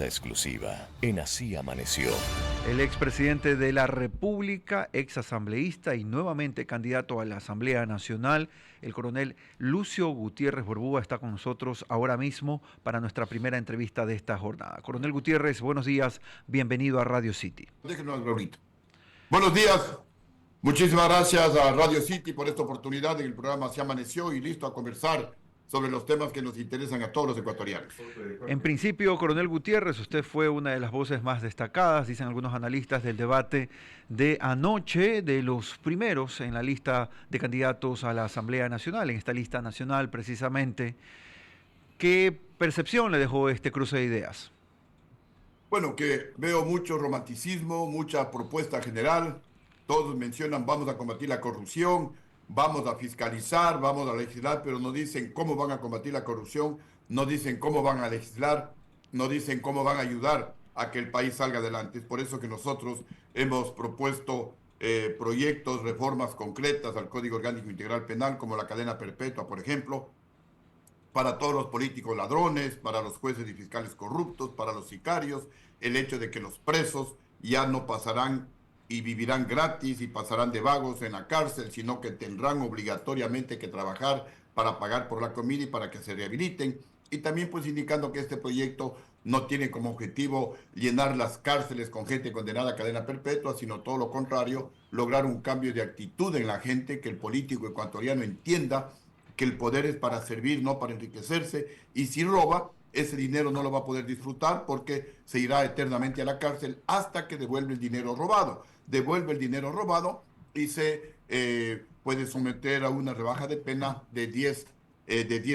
entrevista exclusiva en Así Amaneció. El expresidente de la República, exasambleísta y nuevamente candidato a la Asamblea Nacional, el coronel Lucio Gutiérrez Borbúa, está con nosotros ahora mismo para nuestra primera entrevista de esta jornada. Coronel Gutiérrez, buenos días, bienvenido a Radio City. Déjenos, Raulito. Buenos días, muchísimas gracias a Radio City por esta oportunidad en el programa Se Amaneció y listo a conversar sobre los temas que nos interesan a todos los ecuatorianos. En principio, coronel Gutiérrez, usted fue una de las voces más destacadas, dicen algunos analistas, del debate de anoche, de los primeros en la lista de candidatos a la Asamblea Nacional, en esta lista nacional precisamente. ¿Qué percepción le dejó este cruce de ideas? Bueno, que veo mucho romanticismo, mucha propuesta general. Todos mencionan vamos a combatir la corrupción, vamos a fiscalizar, vamos a legislar, pero no dicen cómo van a combatir la corrupción, no dicen cómo van a legislar, no dicen cómo van a ayudar a que el país salga adelante. Es por eso que nosotros hemos propuesto proyectos, reformas concretas al Código Orgánico Integral Penal, como la cadena perpetua, por ejemplo, para todos los políticos ladrones, para los jueces y fiscales corruptos, para los sicarios, el hecho de que los presos ya no pasarán y vivirán gratis y pasarán de vagos en la cárcel, sino que tendrán obligatoriamente que trabajar para pagar por la comida y para que se rehabiliten. Y también pues indicando que este proyecto no tiene como objetivo llenar las cárceles con gente condenada a cadena perpetua, sino todo lo contrario, lograr un cambio de actitud en la gente, que el político ecuatoriano entienda que el poder es para servir, no para enriquecerse, y si roba, ese dinero no lo va a poder disfrutar porque se irá eternamente a la cárcel hasta que devuelve el dinero robado. Devuelve el dinero robado y se puede someter a una rebaja de pena de 10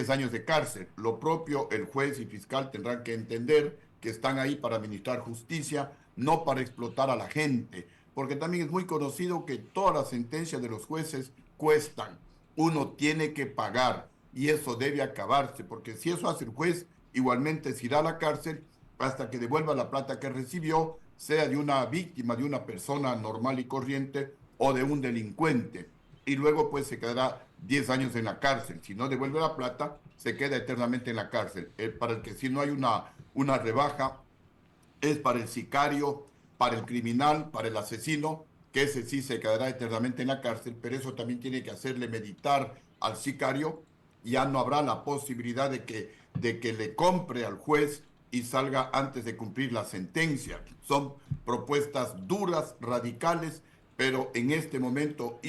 años de cárcel. Lo propio el juez y fiscal tendrán que entender que están ahí para administrar justicia, no para explotar a la gente, porque también es muy conocido que todas las sentencias de los jueces cuestan. Uno tiene que pagar y eso debe acabarse, porque si eso hace el juez, igualmente se irá a la cárcel hasta que devuelva la plata que recibió, sea de una víctima, de una persona normal y corriente o de un delincuente. Y luego pues se quedará 10 años en la cárcel. Si no devuelve la plata, se queda eternamente en la cárcel. Para el que si no hay una rebaja, es para el sicario, para el criminal, para el asesino, que ese sí se quedará eternamente en la cárcel, pero eso también tiene que hacerle meditar al sicario. Ya no habrá la posibilidad de que le compre al juez y salga antes de cumplir la sentencia. Son propuestas duras, radicales, pero en este momento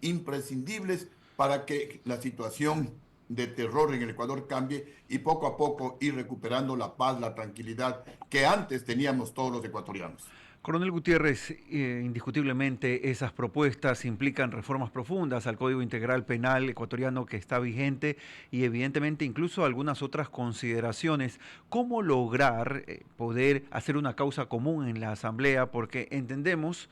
imprescindibles para que la situación de terror en el Ecuador cambie y poco a poco ir recuperando la paz, la tranquilidad que antes teníamos todos los ecuatorianos. Coronel Gutiérrez, indiscutiblemente esas propuestas implican reformas profundas al Código Integral Penal ecuatoriano que está vigente y evidentemente incluso algunas otras consideraciones. ¿Cómo lograr poder hacer una causa común en la Asamblea? Porque entendemos,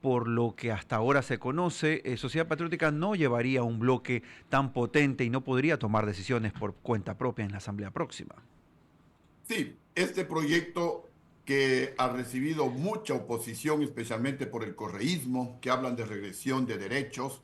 por lo que hasta ahora se conoce, Sociedad Patriótica no llevaría un bloque tan potente y no podría tomar decisiones por cuenta propia en la Asamblea próxima. Sí, este proyecto que ha recibido mucha oposición, especialmente por el correísmo, que hablan de regresión de derechos.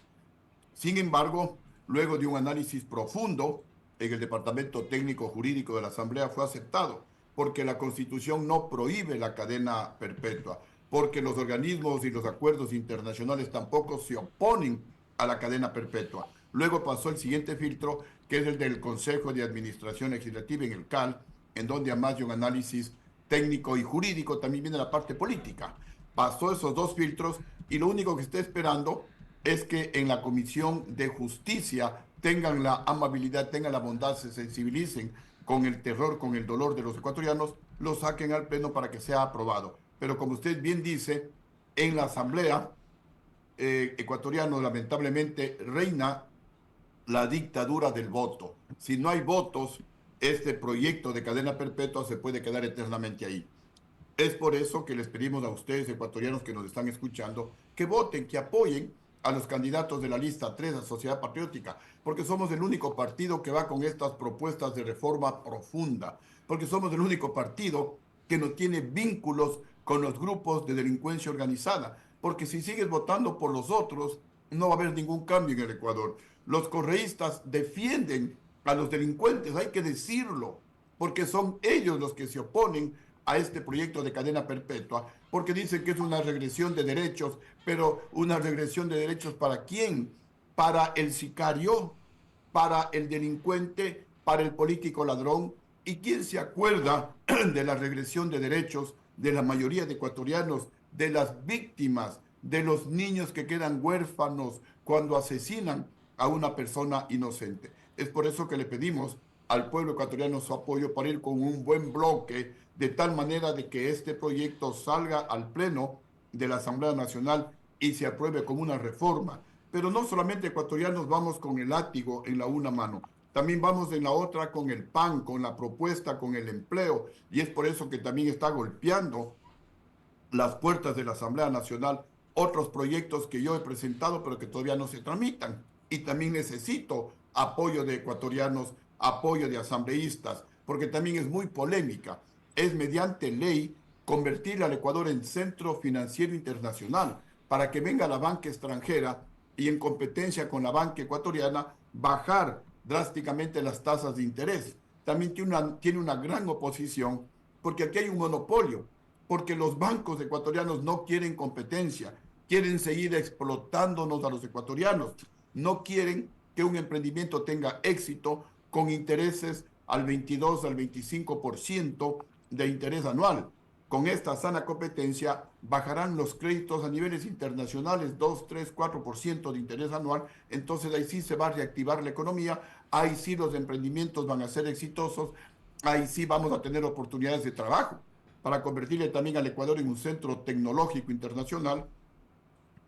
Sin embargo, luego de un análisis profundo en el Departamento Técnico Jurídico de la Asamblea fue aceptado, porque la Constitución no prohíbe la cadena perpetua, porque los organismos y los acuerdos internacionales tampoco se oponen a la cadena perpetua. Luego pasó el siguiente filtro, que es el del Consejo de Administración Legislativa en el CAL, en donde además de un análisis técnico y jurídico, también viene la parte política. Pasó esos dos filtros y lo único que está esperando es que en la Comisión de Justicia tengan la amabilidad, tengan la bondad, se sensibilicen con el terror, con el dolor de los ecuatorianos, lo saquen al pleno para que sea aprobado. Pero como usted bien dice, en la Asamblea ecuatoriana lamentablemente reina la dictadura del voto. Si no hay votos, este proyecto de cadena perpetua se puede quedar eternamente ahí. Es por eso que les pedimos a ustedes, ecuatorianos que nos están escuchando, que voten, que apoyen a los candidatos de la lista 3 a Sociedad Patriótica, porque somos el único partido que va con estas propuestas de reforma profunda, porque somos el único partido que no tiene vínculos con los grupos de delincuencia organizada, porque si sigues votando por los otros, no va a haber ningún cambio en el Ecuador. Los correístas defienden a los delincuentes, hay que decirlo, porque son ellos los que se oponen a este proyecto de cadena perpetua, porque dicen que es una regresión de derechos, pero una regresión de derechos ¿para quién? Para el sicario, para el delincuente, para el político ladrón. ¿Y quién se acuerda de la regresión de derechos de la mayoría de ecuatorianos, de las víctimas, de los niños que quedan huérfanos cuando asesinan a una persona inocente? Es por eso que le pedimos al pueblo ecuatoriano su apoyo para ir con un buen bloque, de tal manera de que este proyecto salga al pleno de la Asamblea Nacional y se apruebe como una reforma. Pero no solamente ecuatorianos vamos con el látigo en la una mano, también vamos en la otra con el PAN, con la propuesta, con el empleo, y es por eso que también está golpeando las puertas de la Asamblea Nacional otros proyectos que yo he presentado pero que todavía no se tramitan. Y también necesito apoyo de ecuatorianos, apoyo de asambleístas, porque también es muy polémica. Es mediante ley convertir al Ecuador en centro financiero internacional para que venga la banca extranjera y en competencia con la banca ecuatoriana bajar drásticamente las tasas de interés. También tiene una gran oposición porque aquí hay un monopolio, porque los bancos ecuatorianos no quieren competencia, quieren seguir explotándonos a los ecuatorianos, no quieren que un emprendimiento tenga éxito con intereses al 22, al 25% de interés anual. Con esta sana competencia bajarán los créditos a niveles internacionales 2, 3, 4% de interés anual, entonces ahí sí se va a reactivar la economía, ahí sí los emprendimientos van a ser exitosos, ahí sí vamos a tener oportunidades de trabajo para convertirle también al Ecuador en un centro tecnológico internacional,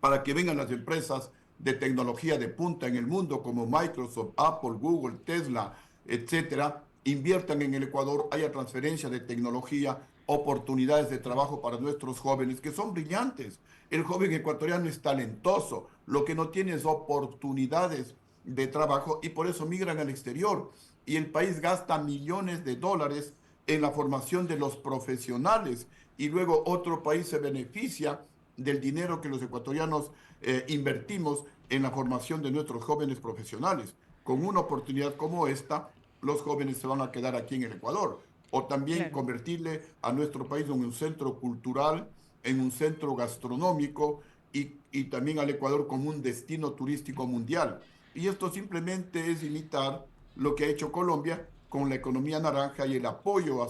para que vengan las empresas de tecnología de punta en el mundo como Microsoft, Apple, Google, Tesla, etcétera, inviertan en el Ecuador, haya transferencia de tecnología, oportunidades de trabajo para nuestros jóvenes que son brillantes. El joven ecuatoriano es talentoso, lo que no tiene es oportunidades de trabajo y por eso migran al exterior. Y el país gasta millones de dólares en la formación de los profesionales y luego otro país se beneficia del dinero que los ecuatorianos invertimos en la formación de nuestros jóvenes profesionales. Con una oportunidad como esta, los jóvenes se van a quedar aquí en el Ecuador. O también Claro. convertirle a nuestro país en un centro cultural, en un centro gastronómico y también al Ecuador como un destino turístico mundial. Y esto simplemente es imitar lo que ha hecho Colombia con la economía naranja y el apoyo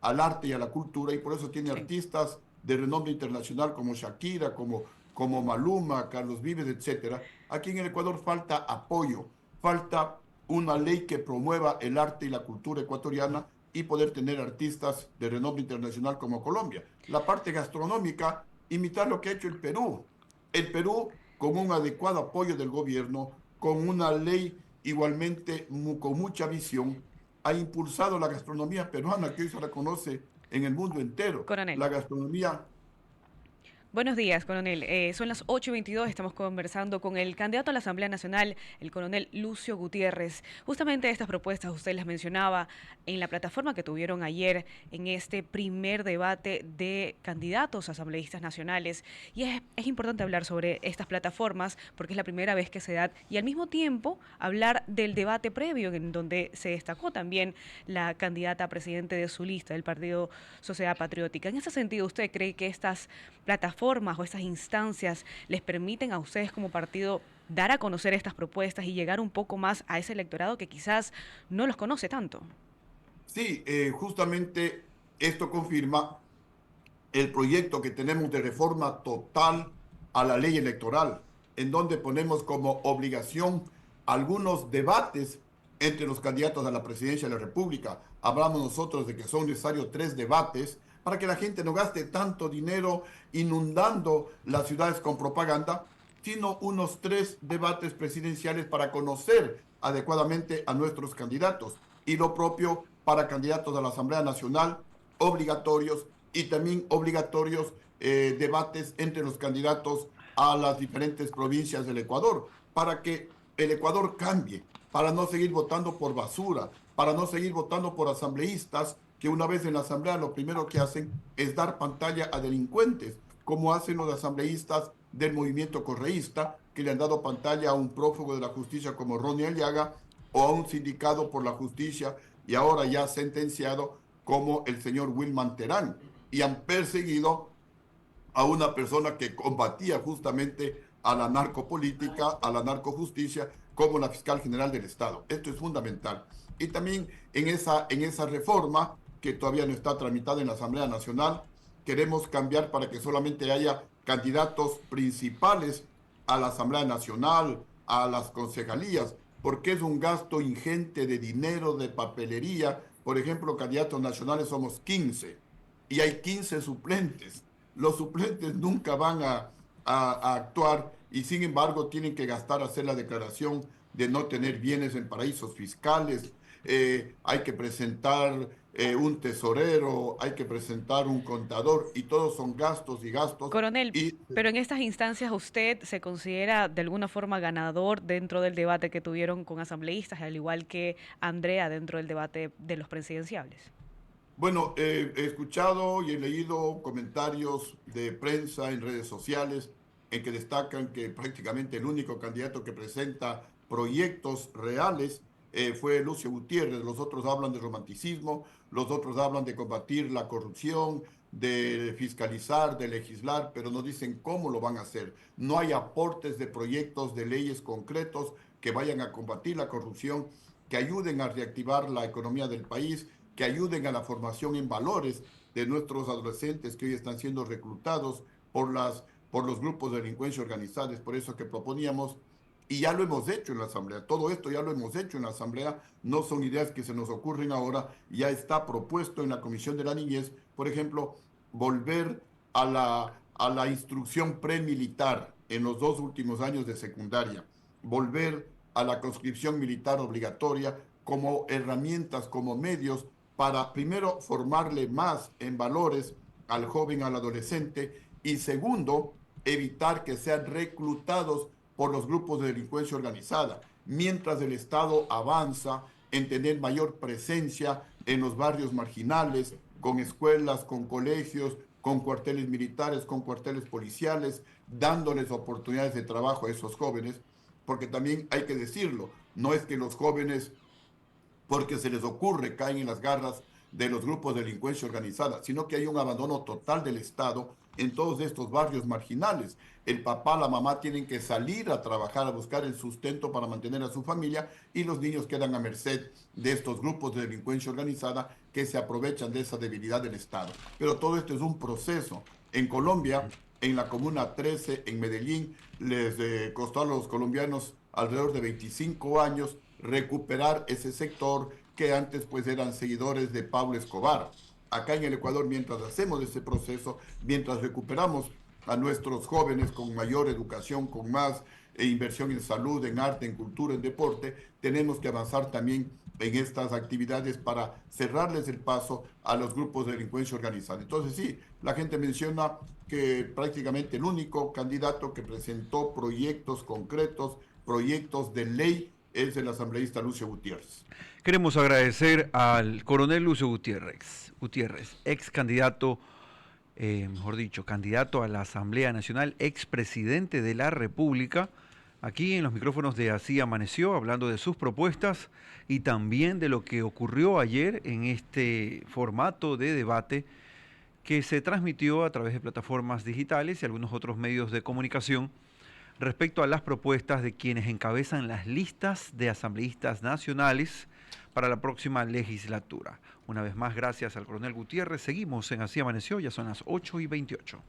al arte y a la cultura, y por eso tiene Sí. artistas de renombre internacional como Shakira, como Maluma, Carlos Vives, etcétera. Aquí en el Ecuador falta apoyo, falta una ley que promueva el arte y la cultura ecuatoriana y poder tener artistas de renombre internacional como Colombia. La parte gastronómica, imitar lo que ha hecho el Perú. El Perú, con un adecuado apoyo del gobierno, con una ley igualmente con mucha visión, ha impulsado la gastronomía peruana, que hoy se reconoce en el mundo entero. Coronel. La gastronomía. Buenos días, coronel. Son las 8:22. Estamos conversando con el candidato a la Asamblea Nacional, el coronel Lucio Gutiérrez. Justamente estas propuestas usted las mencionaba en la plataforma que tuvieron ayer en este primer debate de candidatos a asambleístas nacionales. Y es importante hablar sobre estas plataformas porque es la primera vez que se da y al mismo tiempo hablar del debate previo en donde se destacó también la candidata a presidente de su lista, del Partido Sociedad Patriótica. En ese sentido, ¿usted cree que estas plataformas o estas instancias les permiten a ustedes como partido dar a conocer estas propuestas y llegar un poco más a ese electorado que quizás no los conoce tanto? Sí, justamente esto confirma el proyecto que tenemos de reforma total a la ley electoral, en donde ponemos como obligación algunos debates entre los candidatos a la presidencia de la República. Hablamos nosotros de que son necesarios 3 debates para que la gente no gaste tanto dinero inundando las ciudades con propaganda, sino unos 3 debates presidenciales para conocer adecuadamente a nuestros candidatos. Y lo propio para candidatos a la Asamblea Nacional, obligatorios, y también obligatorios debates entre los candidatos a las diferentes provincias del Ecuador, para que el Ecuador cambie, para no seguir votando por basura, para no seguir votando por asambleístas que una vez en la asamblea lo primero que hacen es dar pantalla a delincuentes, como hacen los asambleístas del movimiento correísta, que le han dado pantalla a un prófugo de la justicia como Ronnie Aliaga, o a un sindicado por la justicia y ahora ya sentenciado como el señor Wilman Terán, y han perseguido a una persona que combatía justamente a la narcopolítica, a la narcojusticia, como la fiscal general del Estado. Esto es fundamental. Y también en esa reforma, que todavía no está tramitada en la Asamblea Nacional, queremos cambiar para que solamente haya candidatos principales a la Asamblea Nacional, a las concejalías, porque es un gasto ingente de dinero, de papelería. Por ejemplo, candidatos nacionales somos 15 y hay 15 suplentes. Los suplentes nunca van a actuar y sin embargo tienen que gastar, hacer la declaración de no tener bienes en paraísos fiscales. Hay que presentar un tesorero, hay que presentar un contador y todos son gastos y gastos. Coronel, Y pero en estas instancias usted se considera de alguna forma ganador dentro del debate que tuvieron con asambleístas, al igual que Andrea dentro del debate de los presidenciables. bueno, he escuchado y he leído comentarios de prensa en redes sociales en que destacan que prácticamente el único candidato que presenta proyectos reales fue Lucio Gutiérrez. Los otros hablan de romanticismo, los otros hablan de combatir la corrupción, de fiscalizar, de legislar, pero no dicen cómo lo van a hacer. No hay aportes de proyectos de leyes concretos que vayan a combatir la corrupción, que ayuden a reactivar la economía del país, que ayuden a la formación en valores de nuestros adolescentes que hoy están siendo reclutados por los grupos de delincuencia organizada. Es por eso que proponíamos, y ya lo hemos hecho en la Asamblea, todo esto ya lo hemos hecho en la Asamblea, no son ideas que se nos ocurren ahora, ya está propuesto en la Comisión de la Niñez, por ejemplo, volver a la instrucción premilitar en los 2 últimos años de secundaria, volver a la conscripción militar obligatoria como herramientas, como medios para primero formarle más en valores al joven, al adolescente, y segundo, evitar que sean reclutados por los grupos de delincuencia organizada, mientras el Estado avanza en tener mayor presencia en los barrios marginales, con escuelas, con colegios, con cuarteles militares, con cuarteles policiales, dándoles oportunidades de trabajo a esos jóvenes, porque también hay que decirlo, no es que los jóvenes, porque se les ocurre, caen en las garras de los grupos de delincuencia organizada, sino que hay un abandono total del Estado en todos estos barrios marginales. El papá, la mamá tienen que salir a trabajar, a buscar el sustento para mantener a su familia, y los niños quedan a merced de estos grupos de delincuencia organizada que se aprovechan de esa debilidad del Estado. Pero todo esto es un proceso. En Colombia, en la Comuna 13, en Medellín, les costó a los colombianos alrededor de 25 años recuperar ese sector que antes pues eran seguidores de Pablo Escobar. Acá en el Ecuador, mientras hacemos ese proceso, mientras recuperamos a nuestros jóvenes con mayor educación, con más inversión en salud, en arte, en cultura, en deporte, tenemos que avanzar también en estas actividades para cerrarles el paso a los grupos de delincuencia organizada. Entonces sí, la gente menciona que prácticamente el único candidato que presentó proyectos concretos, proyectos de ley, es el asambleísta Lucio Gutiérrez. Queremos agradecer al coronel Lucio Gutiérrez, ex candidato, mejor dicho, candidato a la Asamblea Nacional, expresidente de la República, aquí en los micrófonos de Así Amaneció, hablando de sus propuestas y también de lo que ocurrió ayer en este formato de debate que se transmitió a través de plataformas digitales y algunos otros medios de comunicación respecto a las propuestas de quienes encabezan las listas de asambleístas nacionales para la próxima legislatura. Una vez más, gracias al coronel Gutiérrez. Seguimos en Así Amaneció, ya son las 8:28.